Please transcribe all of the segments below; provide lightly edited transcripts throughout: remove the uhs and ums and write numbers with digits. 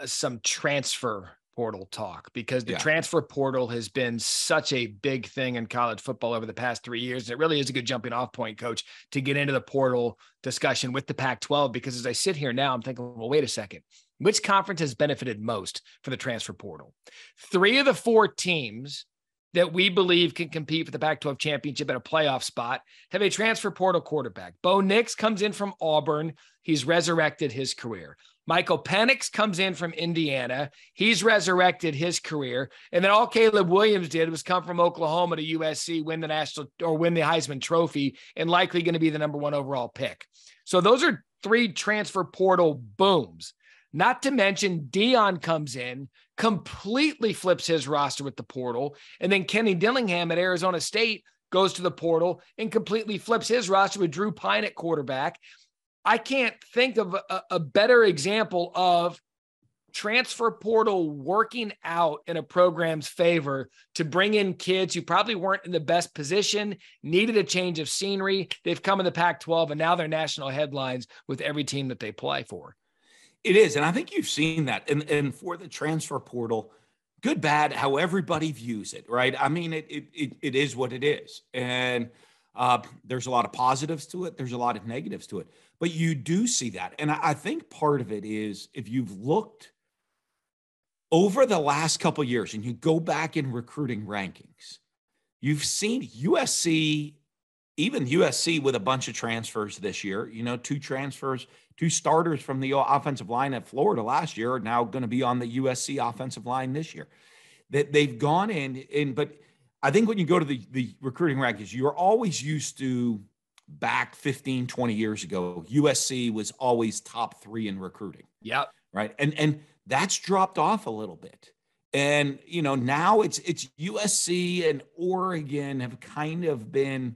some transfer portal talk, because the transfer portal has been such a big thing in college football over the past 3 years. It really is a good jumping off point, Coach, to get into the portal discussion with the Pac-12, because as I sit here now, I'm thinking, well, wait a second. Which conference has benefited most for the transfer portal? 3 of the 4 teams that we believe can compete for the Pac-12 championship at a playoff spot have a transfer portal quarterback. Bo Nix comes in from Auburn. He's resurrected his career. Michael Penix comes in from Indiana. He's resurrected his career. And then all Caleb Williams did was come from Oklahoma to USC, win the Heisman Trophy, and likely going to be the number 1 overall pick. So those are 3 transfer portal booms. Not to mention Deion comes in, completely flips his roster with the portal. And then Kenny Dillingham at Arizona State goes to the portal and completely flips his roster with Drew Pine at quarterback. I can't think of a better example of transfer portal working out in a program's favor to bring in kids who probably weren't in the best position, needed a change of scenery. They've come in the Pac-12, and now they're national headlines with every team that they play for. It is, and I think you've seen that. And for the transfer portal, good, bad, how everybody views it, right? I mean, it is what it is. And there's a lot of positives to it. There's a lot of negatives to it. But you do see that. And I think part of it is, if you've looked over the last couple of years and you go back in recruiting rankings, you've seen USC, even USC with a bunch of transfers this year, 2 transfers, 2 starters from the offensive line at Florida last year are now going to be on the USC offensive line this year. That they've gone in, but I think when you go to the recruiting rankings, you're always used to, back 15, 20 years ago, USC was always top 3 in recruiting. Yep. Right. And that's dropped off a little bit. And, now it's USC and Oregon have kind of been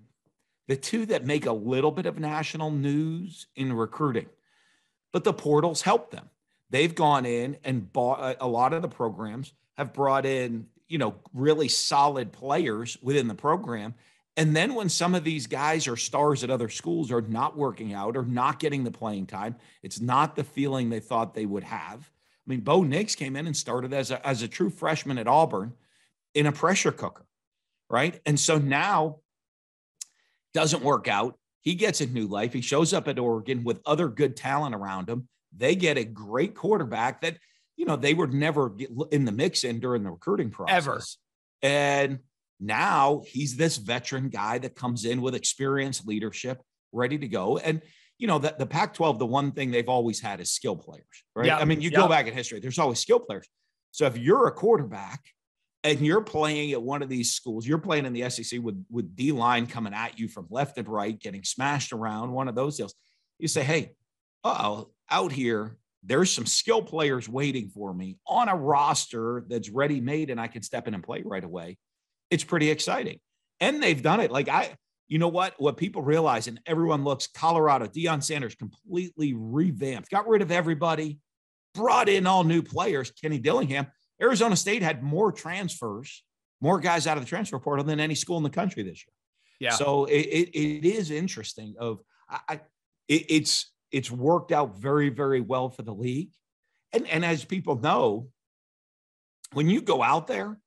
the 2 that make a little bit of national news in recruiting. But the portals help them. They've gone in and bought a lot of the programs, have brought in, really solid players within the program. And then when some of these guys are stars at other schools are not working out or not getting the playing time, it's not the feeling they thought they would have. I mean, Bo Nix came in and started as a true freshman at Auburn in a pressure cooker, right? And so now doesn't work out. He gets a new life. He shows up at Oregon with other good talent around him. They get a great quarterback that, they would never get in the mix in during the recruiting process. Ever. And now he's this veteran guy that comes in with experience, leadership, ready to go. And, the Pac-12, the one thing they've always had is skill players, right? Yeah. I mean, you go back in history, there's always skill players. So if you're a quarterback and you're playing at one of these schools, you're playing in the SEC with D-line coming at you from left and right, getting smashed around, one of those deals. You say, hey, out here, there's some skill players waiting for me on a roster that's ready-made and I can step in and play right away. It's pretty exciting. And they've done it. What people realize, and everyone looks, Colorado, Deion Sanders completely revamped, got rid of everybody, brought in all new players, Kenny Dillingham. Arizona State had more transfers, more guys out of the transfer portal than any school in the country this year. Yeah. So it is interesting. It's worked out very, very well for the league. And as people know, when you go out there,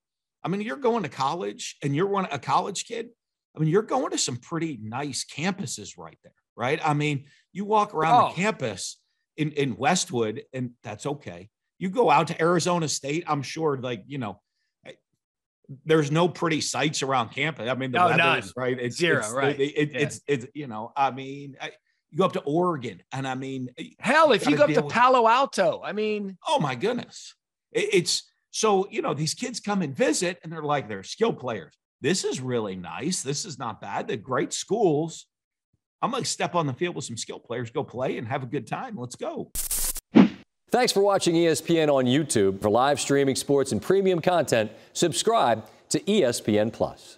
I mean, you're going to college and you're a college kid. I mean, you're going to some pretty nice campuses right there, right? I mean, you walk around the campus in Westwood and that's okay. You go out to Arizona State, I'm sure, there's no pretty sights around campus. I mean, the weather is right. It's zero, right? You go up to Oregon, and I mean, hell, if you go up to Palo Alto, I mean, oh my goodness, it's so these kids come and visit, and they're skill players. This is really nice. This is not bad. They're great schools. I'm going to step on the field with some skill players, go play, and have a good time. Let's go. Thanks for watching ESPN on YouTube. For live streaming sports and premium content, subscribe to ESPN+.